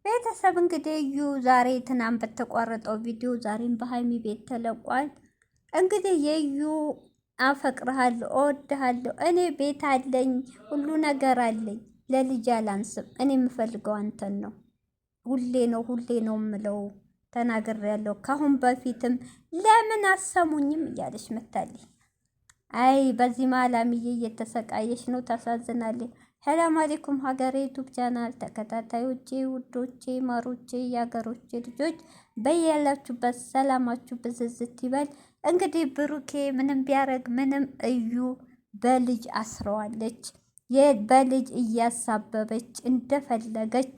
ቤተሰብ እንግዲህ እዩ ዛሬ ትናንት በተቋረጠው ቪዲዮ ዛሬም በሀይሚ ቤት ተለቋል። እንግዲህ የዩ አፈቅርሃለሁ፣ እወድሃለሁ፣ እኔ ቤት አለኝ፣ ሁሉ ነገር አለኝ፣ ለልጅ አላንስም፣ እኔ የምፈልገው አንተን ነው፣ ሁሌ ነው የምለው ተናግሬያለሁ። ካሁን በፊትም ለምን አሰሙኝም እያለች መታለች። አይ በዚህ ማላምዬ እየተሰቃየች ነው፣ ታሳዝናለች። ሰላም አለይኩም ሀገሬ ዩቱብ ቻናል ተከታታዮቼ ውዶቼ ማሮቼ የሀገሮቼ ልጆች በያላችሁበት ሰላማችሁ ብዝዝት ይበል። እንግዲህ ብሩኬ ምንም ቢያረግ ምንም እዩ በልጅ አስረዋለች። በልጅ እያሳበበች እንደፈለገች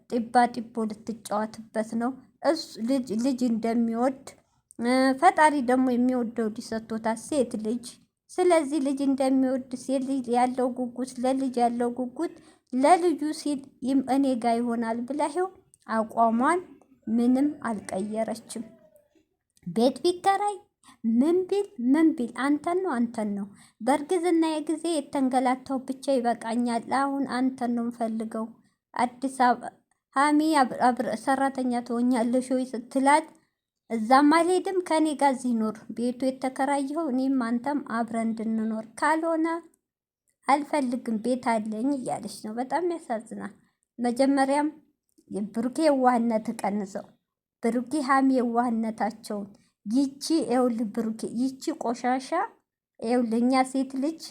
ጢባ ጢቦ ልትጫወትበት ነው። እሱ ልጅ እንደሚወድ ፈጣሪ ደግሞ የሚወደው ሊሰጥቶታል ሴት ልጅ። ስለዚህ ልጅ እንደሚወድ ሴት ልጅ ያለው ጉጉት ለልጅ ያለው ጉጉት ለልጁ ሲል እኔ ጋ ይሆናል ብላው አቋሟን ምንም አልቀየረችም። ቤት ቢከራይ ምን ቢል አንተን ነው። በእርግዝና የጊዜ የተንገላታው ብቻ ይበቃኛል። አሁን አንተን ነው የምፈልገው። አዲስ አበባ ሀሚ ሰራተኛ ትሆኛለሽ ወይ ስትላት እዛም አልሄድም ከኔ ጋር እዚህ ኖር፣ ቤቱ የተከራየው እኔም አንተም አብረን እንድንኖር፣ ካልሆነ አልፈልግም ቤት አለኝ እያለች ነው። በጣም ያሳዝናል። መጀመሪያም ብሩኬ የዋህነት ቀንሰው ብሩኬ ሀሚ የዋህነታቸውን ይቺ ኤውል ብሩኬ ይቺ ቆሻሻ ኤውል እኛ ሴት ልጅ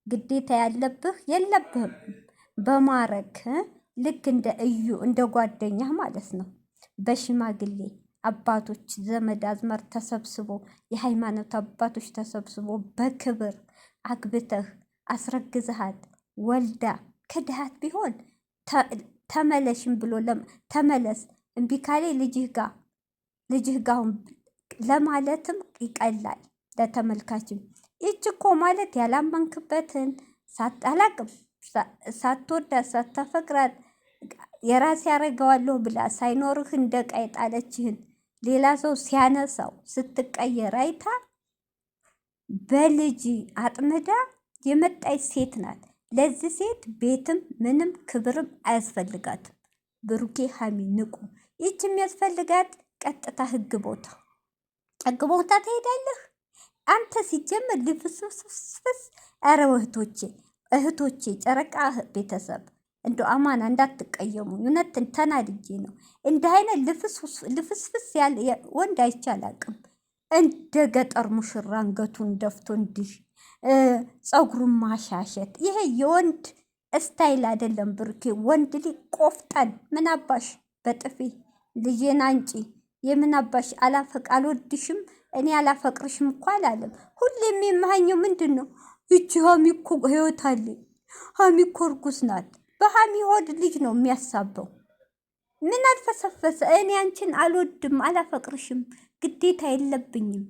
ግዴታ ያለብህ የለብህም በማረግ ልክ እንደ እዩ እንደ ጓደኛ ማለት ነው በሽማግሌ አባቶች ዘመድ አዝማር ተሰብስቦ የሃይማኖት አባቶች ተሰብስቦ በክብር አግብተህ አስረግዝሃት ወልዳ ክድሃት ቢሆን ተመለሽም ብሎ ተመለስ እምቢ ካሌ ልጅህ ጋር ለማለትም ይቀላል ለተመልካችም። ይች እኮ ማለት ያላመንክበትን ሳታላቅም ሳትወዳት ሳታፈቅራት የራሴ ያረገዋለሁ ብላ ሳይኖርህ እንደ ቃይ ጣለችህን ሌላ ሰው ሲያነሳው ስትቀየር አይታ በልጅ አጥምዳ የመጣች ሴት ናት። ለዚህ ሴት ቤትም ምንም ክብርም አያስፈልጋትም። ብሩኬ ሀሚ ንቁ። ይች የሚያስፈልጋት ቀጥታ ህግ ቦታ ትሄዳለህ አንተ። ሲጀመር ልፍስፍስፍስ። ኧረ እህቶቼ ጨረቃ ቤተሰብ እንደ አማና እንዳትቀየሙ። እውነትን ተናድጄ ነው። እንደ አይነት ልፍስፍስ ያለ ወንድ አይቻላቅም። እንደ ገጠር ሙሽራ አንገቱን ደፍቶ እንዲህ ፀጉሩን ማሻሸት፣ ይሄ የወንድ ስታይል አይደለም። ብሩኬ ወንድ ልጅ ቆፍጠን። ምን አባሽ በጥፊ ልጄን አንጪ። የምን አባሽ አልወድሽም እኔ አላፈቅርሽም እኮ አላለም። ሁሌም የማሃኘው ምንድን ነው? ይቺ ሀሚ እኮ ህይወት አለኝ፣ ሀሚ እኮ እርጉዝ ናት። በሀሚ ሆድ ልጅ ነው የሚያሳበው። ምን አልፈሰፈሰ? እኔ አንቺን አልወድም አላፈቅርሽም፣ ግዴታ የለብኝም።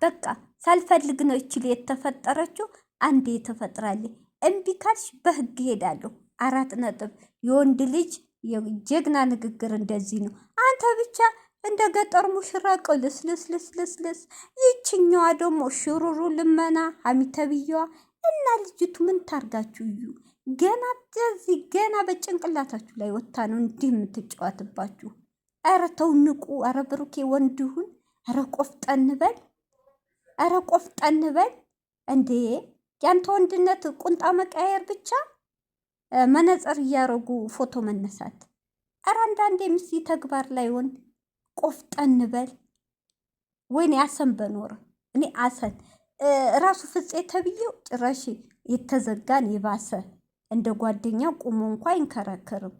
በቃ ሳልፈልግ ነው ይችል የተፈጠረችው። አንዴ ተፈጥራለች። እምቢ ካልሽ በህግ ሄዳለሁ። 4 ነጥብ። የወንድ ልጅ የጀግና ንግግር እንደዚህ ነው። አንተ ብቻ እንደ ገጠር ሙሽራ ቅልስልስልስልስ። ይችኛዋ ደግሞ ሽሩሩ ልመና ሀሚ ተብዬዋ እና ልጅቱ ምን ታርጋችሁ? እዩ ገና በጭንቅላታችሁ ላይ ወታ ነው እንዲህ የምትጫወትባችሁ። ኧረ ተው ንቁ። ኧረ ብሩኬ ወንድሁን። ኧረ ቆፍጠን በል እንዴ! ያንተ ወንድነት ቁንጣ መቀየር ብቻ፣ መነጽር እያረጉ ፎቶ መነሳት። ኧረ አንዳንዴ ምስ ተግባር ላይ ሆን ቆፍጠን በል። ወይኔ አሰን በኖረ እኔ አሰን ራሱ ፍፄ ተብዬው ጭራሽ የተዘጋን የባሰ እንደ ጓደኛ ቁሞ እንኳ አይንከራከርም።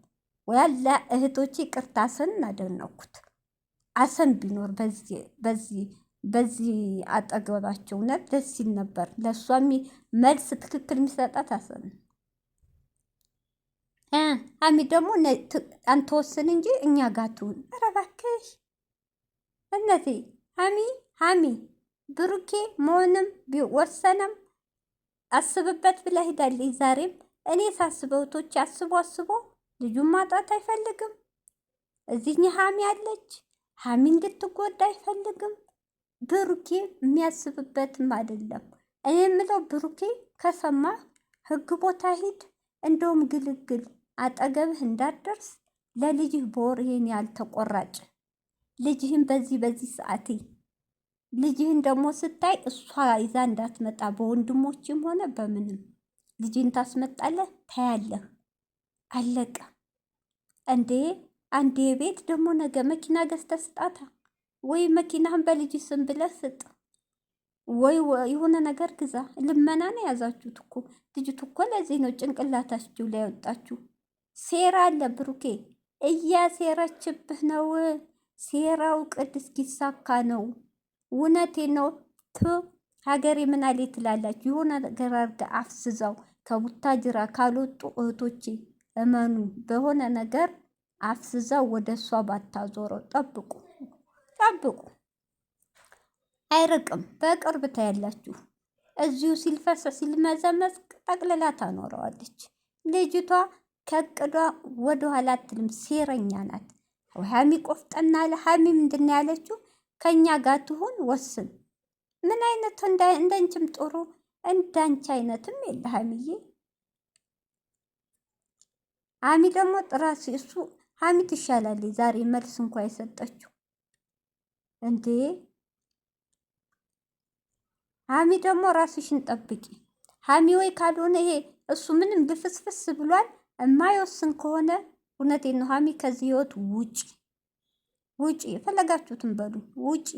ወያላ እህቶቼ ቅርታ አሰን እናደነኩት። አሰን ቢኖር በዚህ አጠገባቸው ነት ደስ ሲል ነበር። ለእሷ መልስ ትክክል የሚሰጣት አሰን። ሀሚ ደግሞ አንተ ወስን እንጂ እኛ ጋር ትሁን። ኧረ እባክሽ እነቴ ሀሚ ብሩኬ መሆንም ቢወሰነም አስብበት ብላ ሄዳለች። ዛሬም እኔ ሳስበውቶች አስቦ ልጁን ማጣት አይፈልግም። እዚህኛ ሀሚ አለች። ሀሚ እንድትጎዳ አይፈልግም። ብሩኬ የሚያስብበትም አይደለም። እኔ የምለው ብሩኬ ከሰማ ህግ ቦታ ሂድ። እንደውም ግልግል አጠገብህ እንዳትደርስ ለልጅህ በወር ይሄን ያህል ተቆራጭ ልጅህን በዚህ ሰዓት ልጅህን ደግሞ ስታይ እሷ ይዛ እንዳትመጣ በወንድሞችም ሆነ በምንም ልጅህን ታስመጣለህ፣ ታያለህ። አለቀ እንዴ! አንዴ ቤት ደግሞ ነገ መኪና ገዝተህ ስጣታ፣ ወይ መኪናህን በልጅ ስም ብለህ ስጥ፣ ወይ የሆነ ነገር ግዛ። ልመና ነው የያዛችሁት እኮ። ልጅቱ እኮ ለዚህ ነው ጭንቅላታችሁ ላይ ያወጣችሁ። ሴራ አለ ብሩኬ፣ እያሴረችብህ ነው። ሴራው ቅድ እስኪሳካ ነው። እውነቴ ነው። ሀገሬ ምን አለ ትላላችሁ? የሆነ ነገር አድርጋ አፍስዛው ከቡታጅራ ካልወጡ እህቶቼ እመኑ፣ በሆነ ነገር አፍስዛው ወደ እሷ ባታዞረው። ጠብቁ ጠብቁ፣ አይርቅም። በቅርብ ታያላችሁ። እዚሁ ሲልፈስ ሲልመዘመዝ ጠቅልላ ታኖረዋለች። ልጅቷ ከእቅዷ ወደኋላ አትልም። ሴረኛ ናት። ሀሚ ቆፍጠና ለሀሚ ምንድን ያለችው? ከኛ ጋር ትሁን ወስን። ምን አይነት እንደንችም ጥሩ እንዳንቺ አይነትም የለ ሀሚዬ። ሀሚ ደግሞ ጥራስ እሱ ሀሚ ትሻላለች። ዛሬ መልስ እንኳ የሰጠችው እንዴ! ሀሚ ደግሞ ራስሽን ጠብቂ ሀሚ። ወይ ካልሆነ ይሄ እሱ ምንም ልፍስፍስ ብሏል። የማይወስን ከሆነ እውነቴን ነው ሀሚ፣ ከዚህ ህይወት ውጪ ውጪ። የፈለጋችሁትን በሉ ውጪ።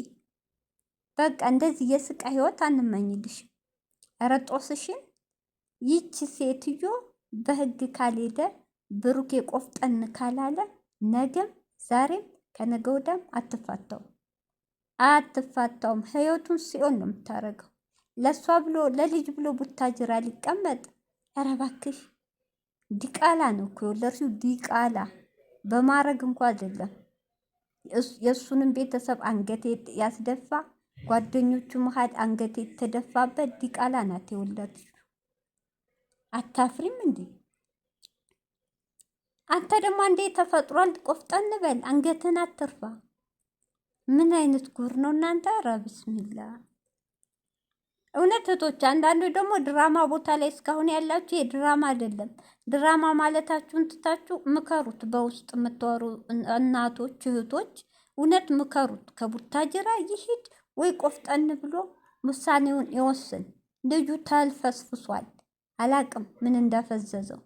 በቃ እንደዚህ የስቃ ህይወት አንመኝልሽም። ኧረ ጦስሽን። ይቺ ሴትዮ በህግ ካልሄደ ብሩኬ ቆፍጠን ካላለ ነገም ዛሬም ከነገ ወዲያም አትፋታውም። ህይወቱን ሲኦል ነው የምታረገው። ለእሷ ብሎ ለልጅ ብሎ ቡታጅራ ሊቀመጥ። ኧረ እባክሽ ዲቃላ ነው እኮ የወለድሽው። ዲቃላ በማረግ እንኳ አይደለም። የእሱንም ቤተሰብ አንገቴ ያስደፋ፣ ጓደኞቹ መሀል አንገቴ የተደፋበት ዲቃላ ናት የወለድሽው። አታፍሪም እንዴ? አንተ ደግሞ አንዴ ተፈጥሯል። ቆፍጠን በል፣ አንገትን አትርፋ። ምን አይነት ጉር ነው እናንተ? ኧረ ብስሚላ። እውነት እህቶች፣ አንዳንዱ ደግሞ ድራማ ቦታ ላይ እስካሁን ያላችሁ የድራማ አይደለም። ድራማ ማለታችሁን ትታችሁ ምከሩት። በውስጥ የምታወሩ እናቶች እህቶች፣ እውነት ምከሩት። ከቡታጅራ ይሂድ ወይ ቆፍጠን ብሎ ውሳኔውን ይወስን። ልጁ ተልፈስፍሷል። አላቅም ምን እንዳፈዘዘው።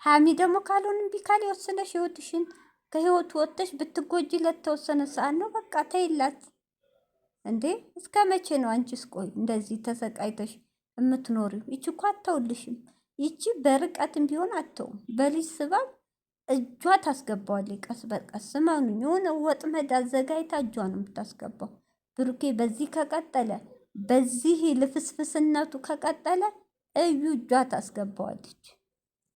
ሀሚ ደግሞ ካልሆን እምቢ ካል የወሰነሽ ህይወትሽን ከህይወቱ ወጥተሽ ብትጎጂ ለተወሰነ ሰዓት ነው። በቃ ተይላት እንዴ! እስከ መቼ ነው አንቺስ? ቆይ እንደዚህ ተሰቃይተሽ የምትኖሪው? ይቺ እኮ አተውልሽም። ይቺ በርቀትም ቢሆን አተውም። በልጅ ስባብ እጇ ታስገባዋለች። ቀስ በቀስ ስመኑኝ፣ የሆነ ወጥመድ አዘጋጅታ እጇ ነው የምታስገባው። ብሩኬ በዚህ ከቀጠለ፣ በዚህ ልፍስፍስነቱ ከቀጠለ እዩ እጇ ታስገባዋለች።